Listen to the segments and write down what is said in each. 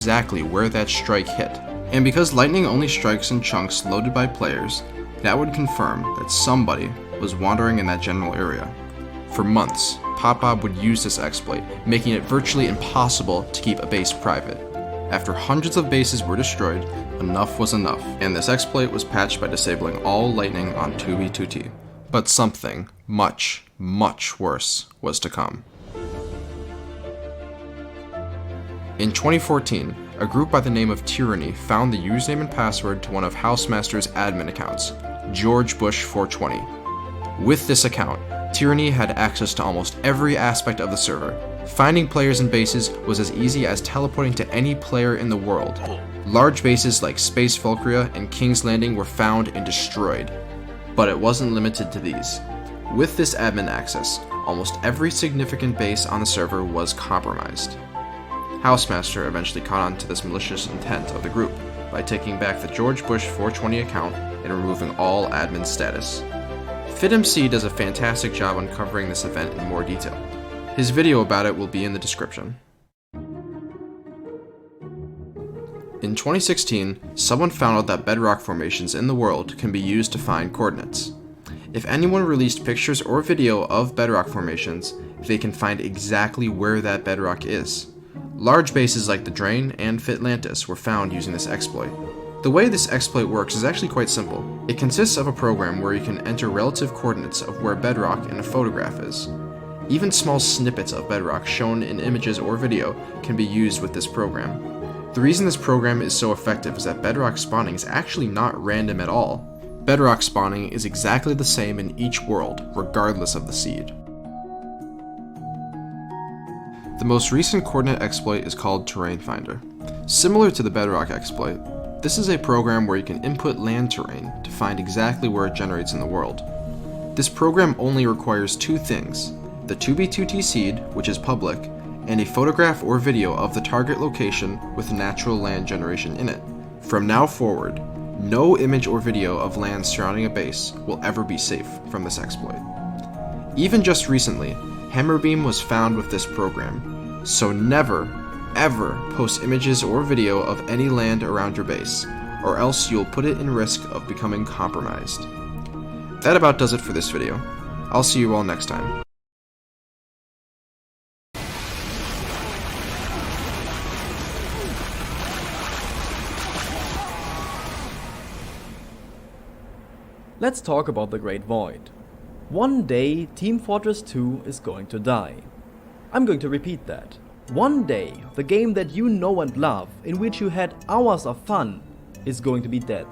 exactly where that strike hit. And because lightning only strikes in chunks loaded by players, that would confirm that somebody was wandering in that general area. For months, PopBob would use this exploit, making it virtually impossible to keep a base private. After hundreds of bases were destroyed, enough was enough, and this exploit was patched by disabling all lightning on 2v2t. But something much, much worse was to come. In 2014, a group by the name of Tyranny found the username and password to one of Housemaster's admin accounts, George Bush 420. With this account, Tyranny had access to almost every aspect of the server. Finding players and bases was as easy as teleporting to any player in the world. Large bases like Space Fulcria and King's Landing were found and destroyed. But it wasn't limited to these. With this admin access, almost every significant base on the server was compromised. Housemaster eventually caught on to this malicious intent of the group by taking back the George Bush 420 account and removing all admin status. FitMC does a fantastic job uncovering this event in more detail. His video about it will be in the description. In 2016, someone found out that bedrock formations in the world can be used to find coordinates. If anyone released pictures or video of bedrock formations, they can find exactly where that bedrock is. Large bases like the Drain and Fitlantis were found using this exploit. The way this exploit works is actually quite simple. It consists of a program where you can enter relative coordinates of where bedrock in a photograph is. Even small snippets of bedrock shown in images or video can be used with this program. The reason this program is so effective is that bedrock spawning is actually not random at all. Bedrock spawning is exactly the same in each world, regardless of the seed. The most recent coordinate exploit is called Terrain Finder. Similar to the bedrock exploit, this is a program where you can input land terrain to find exactly where it generates in the world. This program only requires two things: the 2b2t seed, which is public, and a photograph or video of the target location with natural land generation in it. From now forward, no image or video of land surrounding a base will ever be safe from this exploit. Even just recently, Hammerbeam was found with this program, so never, ever post images or video of any land around your base, or else you'll put it in risk of becoming compromised. That about does it for this video. I'll see you all next time. Let's talk about the Great Void. One day, Team Fortress 2 is going to die. I'm going to repeat that. One day, the game that you know and love, in which you had hours of fun, is going to be dead.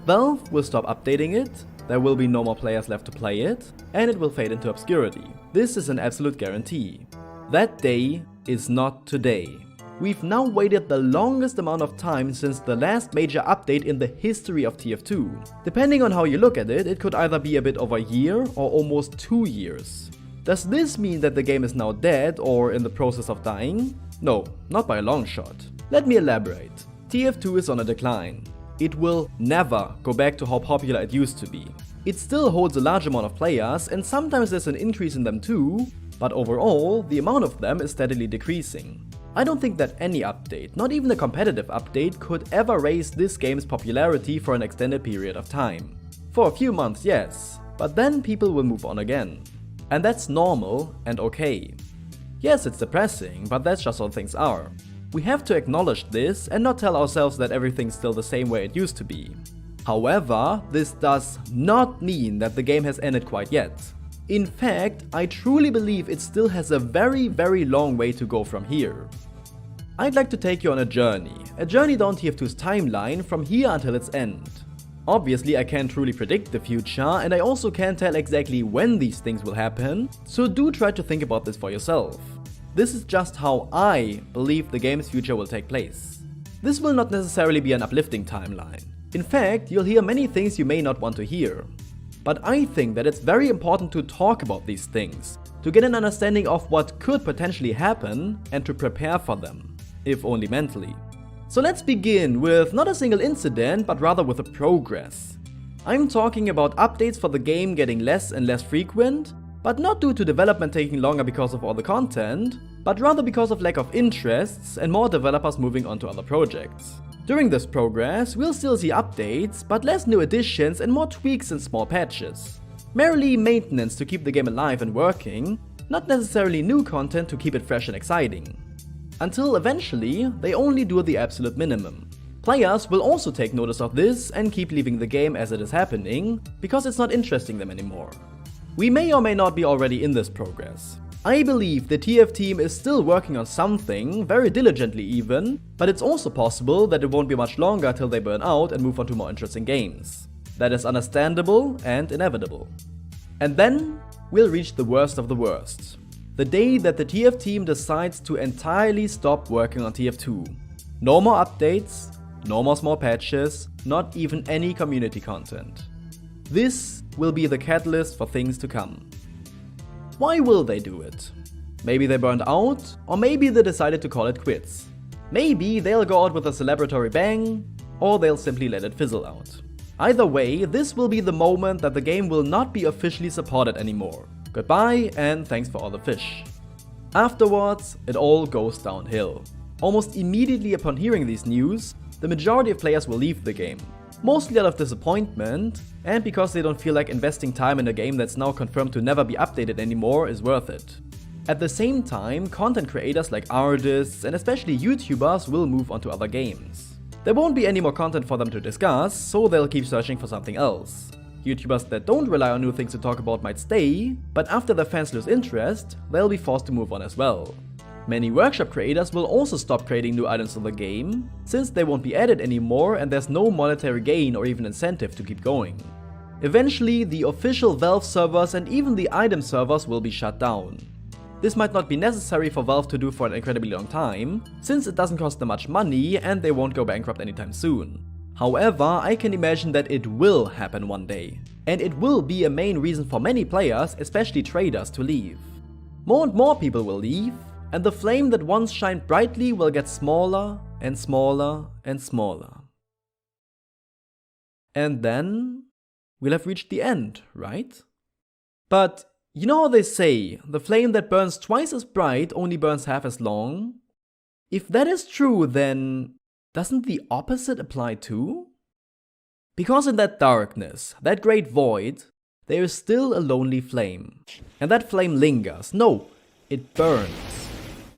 Valve will stop updating it, there will be no more players left to play it, and it will fade into obscurity. This is an absolute guarantee. That day is not today. We've now waited the longest amount of time since the last major update in the history of TF2. Depending on how you look at it, it could either be a bit over a year or almost 2 years. Does this mean that the game is now dead or in the process of dying? No, not by a long shot. Let me elaborate. TF2 is on a decline. It will never go back to how popular it used to be. It still holds a large amount of players, and sometimes there's an increase in them too, but overall, the amount of them is steadily decreasing. I don't think that any update, not even a competitive update, could ever raise this game's popularity for an extended period of time. For a few months, yes, but then people will move on again. And that's normal and okay. Yes, it's depressing, but that's just how things are. We have to acknowledge this and not tell ourselves that everything's still the same way it used to be. However, this does not mean that the game has ended quite yet. In fact, I truly believe it still has a very, very long way to go from here. I'd like to take you on a journey down TF2's timeline from here until its end. Obviously, I can't truly predict the future, and I also can't tell exactly when these things will happen, so do try to think about this for yourself. This is just how I believe the game's future will take place. This will not necessarily be an uplifting timeline. In fact, you'll hear many things you may not want to hear. But I think that it's very important to talk about these things, to get an understanding of what could potentially happen and to prepare for them, if only mentally. So let's begin with not a single incident, but rather with a progress. I'm talking about updates for the game getting less and less frequent, but not due to development taking longer because of all the content, but rather because of lack of interests and more developers moving on to other projects. During this progress, we'll still see updates, but less new additions and more tweaks and small patches. Merely maintenance to keep the game alive and working, not necessarily new content to keep it fresh and exciting. Until eventually, they only do the absolute minimum. Players will also take notice of this and keep leaving the game as it is happening, because it's not interesting them anymore. We may or may not be already in this progress. I believe the TF team is still working on something, very diligently even, but it's also possible that it won't be much longer till they burn out and move on to more interesting games. That is understandable and inevitable. And then, we'll reach the worst of the worst. The day that the TF team decides to entirely stop working on TF2. No more updates, no more small patches, not even any community content. This will be the catalyst for things to come. Why will they do it? Maybe they burned out, or maybe they decided to call it quits. Maybe they'll go out with a celebratory bang, or they'll simply let it fizzle out. Either way, this will be the moment that the game will not be officially supported anymore. Goodbye and thanks for all the fish. Afterwards, it all goes downhill. Almost immediately upon hearing these news, the majority of players will leave the game. Mostly out of disappointment, and because they don't feel like investing time in a game that's now confirmed to never be updated anymore is worth it. At the same time, content creators like artists and especially YouTubers will move on to other games. There won't be any more content for them to discuss, so they'll keep searching for something else. YouTubers that don't rely on new things to talk about might stay, but after their fans lose interest, they'll be forced to move on as well. Many workshop creators will also stop creating new items in the game, since they won't be added anymore and there's no monetary gain or even incentive to keep going. Eventually, the official Valve servers and even the item servers will be shut down. This might not be necessary for Valve to do for an incredibly long time, since it doesn't cost them much money and they won't go bankrupt anytime soon. However, I can imagine that it will happen one day, and it will be a main reason for many players, especially traders, to leave. More and more people will leave, and the flame that once shined brightly will get smaller and smaller and smaller. And then we'll have reached the end, right? But you know how they say, the flame that burns twice as bright only burns half as long? If that is true, then doesn't the opposite apply too? Because in that darkness, that great void, there is still a lonely flame. And that flame lingers. No, it burns.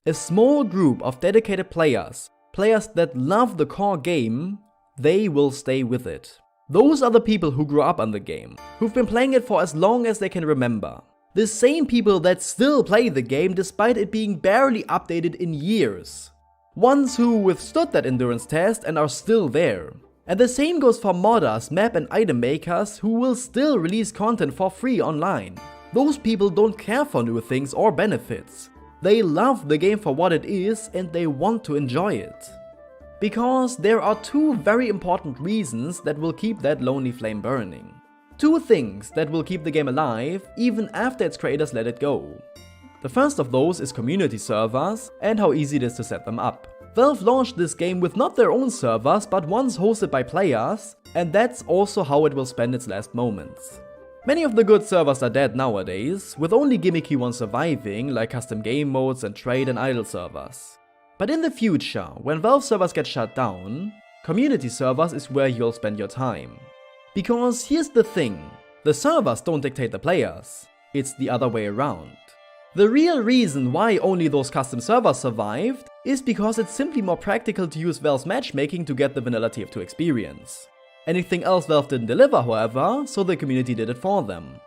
A small group of dedicated players that love the core game, they will stay with it. Those are the people who grew up on the game, who've been playing it for as long as they can remember. The same people that still play the game despite it being barely updated in years. Ones who withstood that endurance test and are still there. And the same goes for modders, map and item makers who will still release content for free online. Those people don't care for new things or benefits. They love the game for what it is and they want to enjoy it. Because there are two very important reasons that will keep that lonely flame burning. Two things that will keep the game alive even after its creators let it go. The first of those is community servers and how easy it is to set them up. Valve launched this game with not their own servers but ones hosted by players, and that's also how it will spend its last moments. Many of the good servers are dead nowadays, with only gimmicky ones surviving, like custom game modes and trade and idle servers. But in the future, when Valve servers get shut down, community servers is where you'll spend your time. Because here's the thing, the servers don't dictate the players, it's the other way around. The real reason why only those custom servers survived is because it's simply more practical to use Valve's matchmaking to get the vanilla TF2 experience. Anything else Valve didn't deliver, however, so the community did it for them.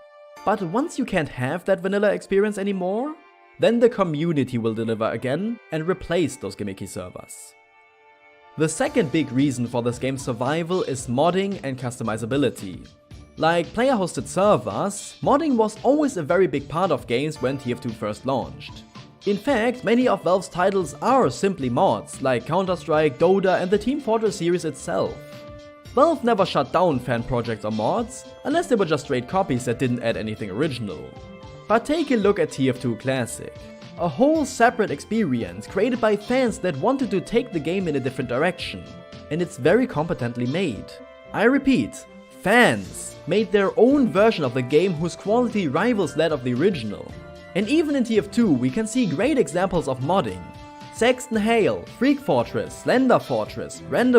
But once you can't have that vanilla experience anymore, then the community will deliver again and replace those gimmicky servers. The second big reason for this game's survival is modding and customizability. Like player-hosted servers, modding was always a very big part of games when TF2 first launched. In fact, many of Valve's titles are simply mods, like Counter-Strike, Dota and the Team Fortress series itself. Valve never shut down fan projects or mods, unless they were just straight copies that didn't add anything original. But take a look at TF2 Classic. A whole separate experience created by fans that wanted to take the game in a different direction. And it's very competently made. I repeat, fans made their own version of the game whose quality rivals that of the original. And even in TF2 we can see great examples of modding. Saxton Hale, Freak Fortress, Slender Fortress, Random